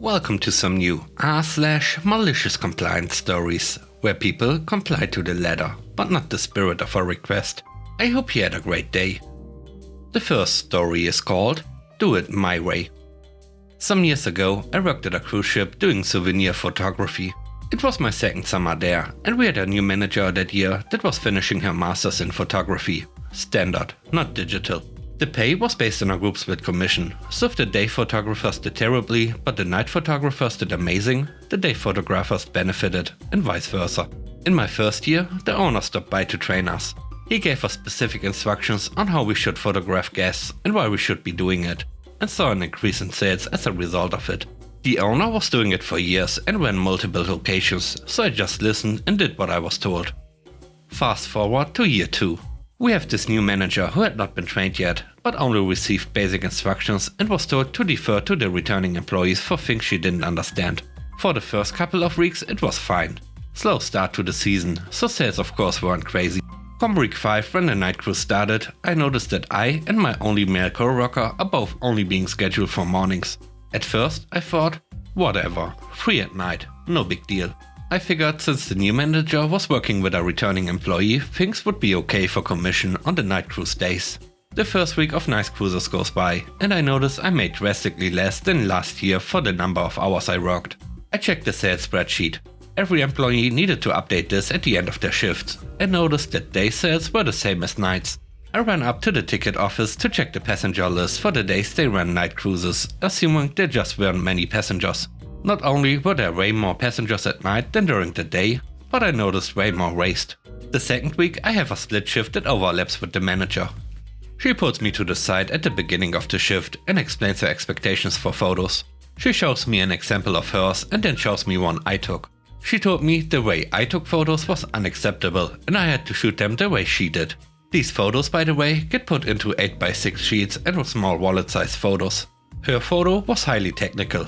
Welcome to some new r/malicious compliance stories, where people comply to the letter, but not the spirit of a request. I hope you had a great day. The first story is called Do It My Way. Some years ago, I worked at a cruise ship doing souvenir photography. It was my second summer there, and we had a new manager that year that was finishing her master's in photography. Standard, not digital. The pay was based on a group split commission, so if the day photographers did terribly, but the night photographers did amazing, the day photographers benefited, and vice versa. In my first year, the owner stopped by to train us. He gave us specific instructions on how we should photograph guests and why we should be doing it, and saw an increase in sales as a result of it. The owner was doing it for years and ran multiple locations, so I just listened and did what I was told. Fast forward to year 2. We have this new manager who had not been trained yet, but only received basic instructions and was told to defer to the returning employees for things she didn't understand. For the first couple of weeks it was fine. Slow start to the season, so sales of course weren't crazy. Come week 5, when the night cruise started, I noticed that I and my only male co-worker are both only being scheduled for mornings. At first I thought, whatever, free at night, no big deal. I figured since the new manager was working with a returning employee, things would be okay for commission on the night cruise days. The first week of night cruises goes by, and I notice I made drastically less than last year for the number of hours I worked. I checked the sales spreadsheet. Every employee needed to update this at the end of their shifts, and noticed that day sales were the same as nights. I ran up to the ticket office to check the passenger list for the days they ran night cruises, assuming there just weren't many passengers. Not only were there way more passengers at night than during the day, but I noticed way more waste. The second week I have a split shift that overlaps with the manager. She puts me to the side at the beginning of the shift and explains her expectations for photos. She shows me an example of hers and then shows me one I took. She told me the way I took photos was unacceptable and I had to shoot them the way she did. These photos, by the way, get put into 8x6 sheets and were small wallet-sized photos. Her photo was highly technical.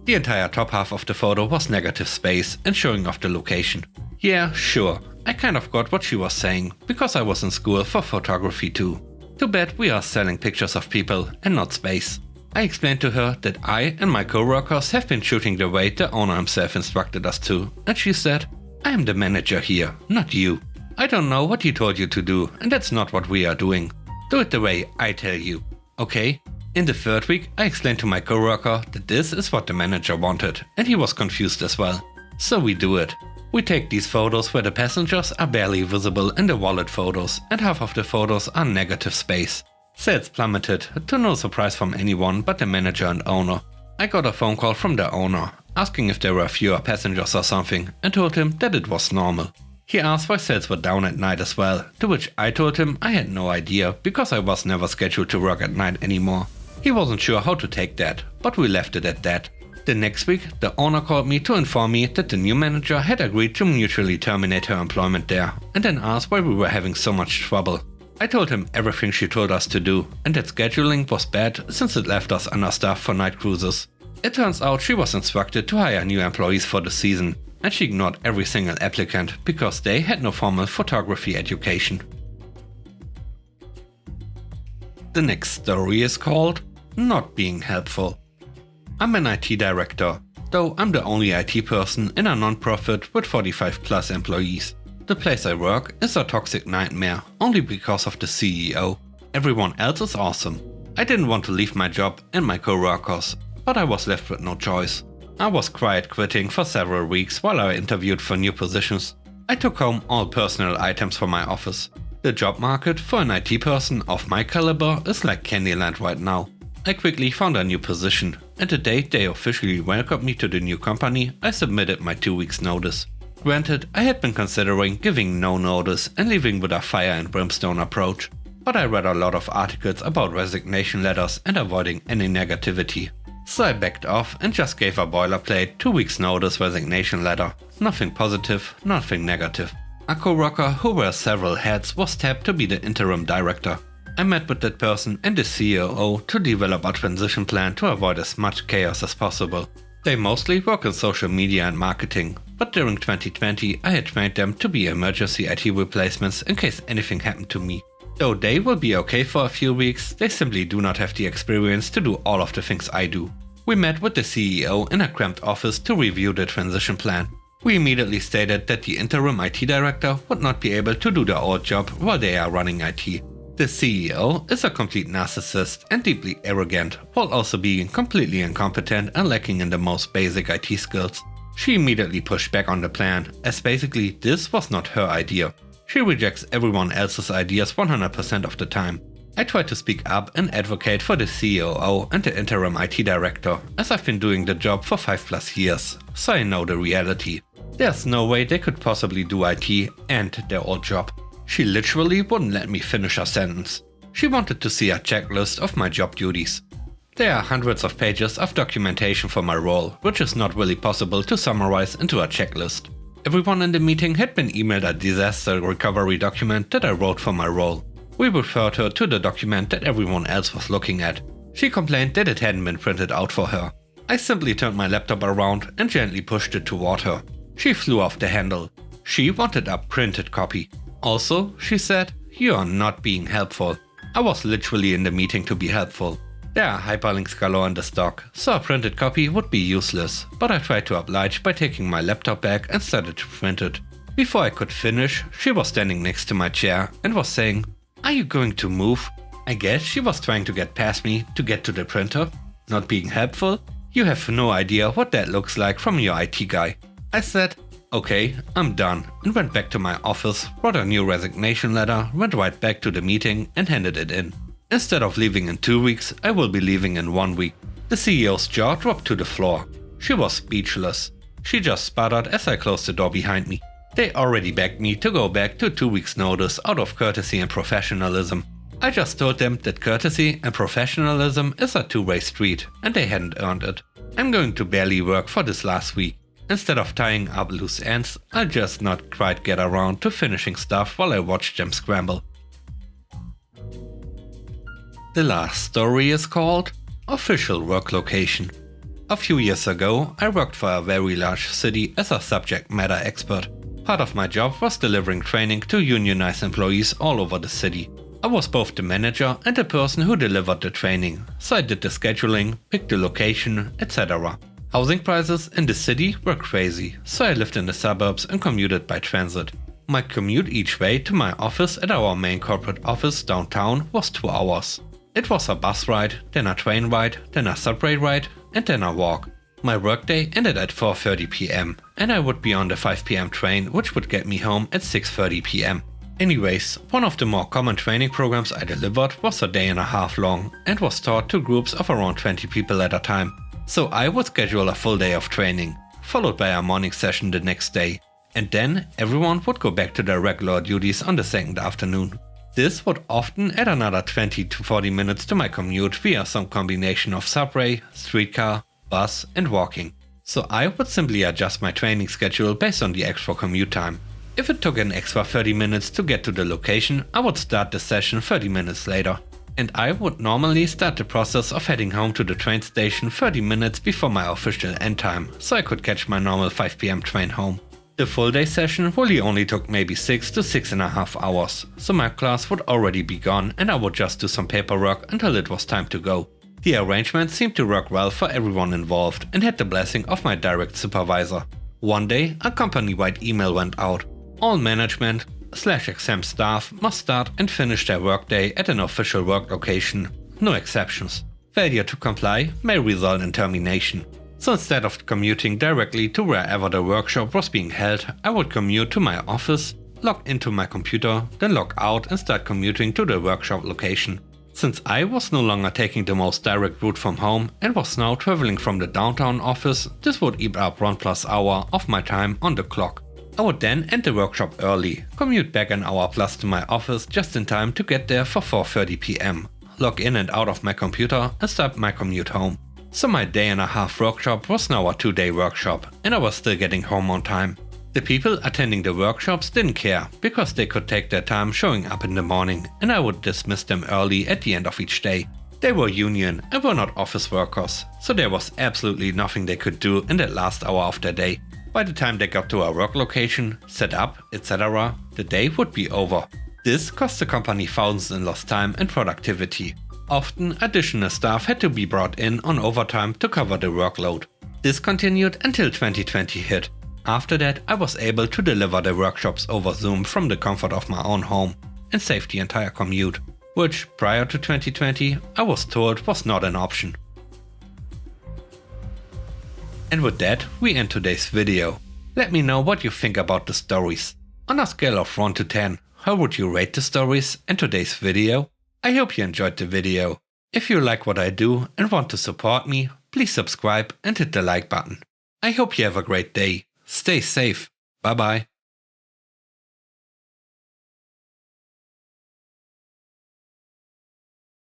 The entire top half of the photo was negative space and showing off the location. Yeah, sure, I kind of got what she was saying, because I was in school for photography too. Too bad we are selling pictures of people and not space. I explained to her that I and my co-workers have been shooting the way the owner himself instructed us to, and she said, I am the manager here, not you. I don't know what he told you to do, and that's not what we are doing. Do it the way I tell you, okay? In the third week, I explained to my co-worker that this is what the manager wanted, and he was confused as well. So we do it. We take these photos where the passengers are barely visible in the wallet photos, and half of the photos are negative space. Sales plummeted, to no surprise from anyone but the manager and owner. I got a phone call from the owner, asking if there were fewer passengers or something, and told him that it was normal. He asked why sales were down at night as well, to which I told him I had no idea, because I was never scheduled to work at night anymore. He wasn't sure how to take that, but we left it at that. The next week, the owner called me to inform me that the new manager had agreed to mutually terminate her employment there, and then asked why we were having so much trouble. I told him everything she told us to do, and that scheduling was bad since it left us understaffed for night cruises. It turns out she was instructed to hire new employees for the season, and she ignored every single applicant because they had no formal photography education. The next story is called Not Being Helpful. I'm an IT director, though I'm the only IT person in a non-profit with 45 plus employees. The place I work is a toxic nightmare, only because of the CEO. Everyone else is awesome. I didn't want to leave my job and my co-workers, but I was left with no choice. I was quiet quitting for several weeks while I interviewed for new positions. I took home all personal items from my office. The job market for an IT person of my caliber is like Candyland right now. I quickly found a new position, and the day they officially welcomed me to the new company, I submitted my 2 weeks notice. Granted, I had been considering giving no notice and leaving with a fire and brimstone approach, but I read a lot of articles about resignation letters and avoiding any negativity. So I backed off and just gave a boilerplate 2 weeks notice resignation letter. Nothing positive, nothing negative. A co-worker who wears several hats was tapped to be the interim director. I met with that person and the CEO to develop a transition plan to avoid as much chaos as possible. They mostly work in social media and marketing, but during 2020 I had trained them to be emergency IT replacements in case anything happened to me. Though they will be okay for a few weeks, they simply do not have the experience to do all of the things I do. We met with the CEO in a cramped office to review the transition plan. We immediately stated that the interim IT director would not be able to do the old job while they are running IT. The CEO is a complete narcissist and deeply arrogant, while also being completely incompetent and lacking in the most basic IT skills. She immediately pushed back on the plan, as basically this was not her idea. She rejects everyone else's ideas 100% of the time. I try to speak up and advocate for the COO and the interim IT director, as I've been doing the job for 5+ years, so I know the reality. There's no way they could possibly do IT and their old job. She literally wouldn't let me finish a sentence. She wanted to see a checklist of my job duties. There are hundreds of pages of documentation for my role, which is not really possible to summarize into a checklist. Everyone in the meeting had been emailed a disaster recovery document that I wrote for my role. We referred her to the document that everyone else was looking at. She complained that it hadn't been printed out for her. I simply turned my laptop around and gently pushed it toward her. She flew off the handle. She wanted a printed copy. Also, she said, "You are not being helpful." I was literally in the meeting to be helpful. There are hyperlinks galore in the stock, so a printed copy would be useless, but I tried to oblige by taking my laptop back and started to print it. Before I could finish, she was standing next to my chair and was saying, "Are you going to move?" I guess she was trying to get past me to get to the printer. Not being helpful? You have no idea what that looks like from your IT guy. I said, "Okay, I'm done," and went back to my office, wrote a new resignation letter, went right back to the meeting and handed it in. Instead of leaving in 2 weeks, I will be leaving in 1 week. The CEO's jaw dropped to the floor. She was speechless. She just sputtered as I closed the door behind me. They already begged me to go back to 2 weeks' notice out of courtesy and professionalism. I just told them that courtesy and professionalism is a two-way street, and they hadn't earned it. I'm going to barely work for this last week. Instead of tying up loose ends, I'll just not quite get around to finishing stuff while I watch them scramble. The last story is called Official Work Location. A few years ago, I worked for a very large city as a subject matter expert. Part of my job was delivering training to unionized employees all over the city. I was both the manager and the person who delivered the training, so I did the scheduling, picked the location, etc. Housing prices in the city were crazy, so I lived in the suburbs and commuted by transit. My commute each way to my office at our main corporate office downtown was 2 hours. It was a bus ride, then a train ride, then a subway ride, and then a walk. My workday ended at 4:30 p.m. and I would be on the 5 p.m. train, which would get me home at 6:30 p.m. Anyways, one of the more common training programs I delivered was a day and a half long and was taught to groups of around 20 people at a time. So I would schedule a full day of training, followed by a morning session the next day, and then everyone would go back to their regular duties on the second afternoon. This would often add another 20 to 40 minutes to my commute via some combination of subway, streetcar, bus and walking. So I would simply adjust my training schedule based on the extra commute time. If it took an extra 30 minutes to get to the location, I would start the session 30 minutes later. And I would normally start the process of heading home to the train station 30 minutes before my official end time, so I could catch my normal 5 p.m. train home. The full day session really only took maybe 6 to 6.5 hours, so my class would already be gone and I would just do some paperwork until it was time to go. The arrangement seemed to work well for everyone involved and had the blessing of my direct supervisor. One day, a company-wide email went out. All management/exempt staff must start and finish their workday at an official work location. No exceptions. Failure to comply may result in termination. So instead of commuting directly to wherever the workshop was being held, I would commute to my office, log into my computer, then log out and start commuting to the workshop location. Since I was no longer taking the most direct route from home and was now traveling from the downtown office, this would eat up 1+ hour of my time on the clock. I would then end the workshop early, commute back an hour plus to my office just in time to get there for 4:30 p.m, log in and out of my computer and start my commute home. So my day and a half workshop was now a 2-day workshop, and I was still getting home on time. The people attending the workshops didn't care, because they could take their time showing up in the morning, and I would dismiss them early at the end of each day. They were union and were not office workers, so there was absolutely nothing they could do in that last hour of their day. By the time they got to our work location, set up, etc., the day would be over. This cost the company thousands in lost time and productivity. Often additional staff had to be brought in on overtime to cover the workload. This continued until 2020 hit. After that, I was able to deliver the workshops over Zoom from the comfort of my own home and save the entire commute, which prior to 2020 I was told was not an option. And with that, we end today's video. Let me know what you think about the stories. On a scale of 1 to 10, how would you rate the stories in today's video? I hope you enjoyed the video. If you like what I do and want to support me, please subscribe and hit the like button. I hope you have a great day. Stay safe. Bye bye.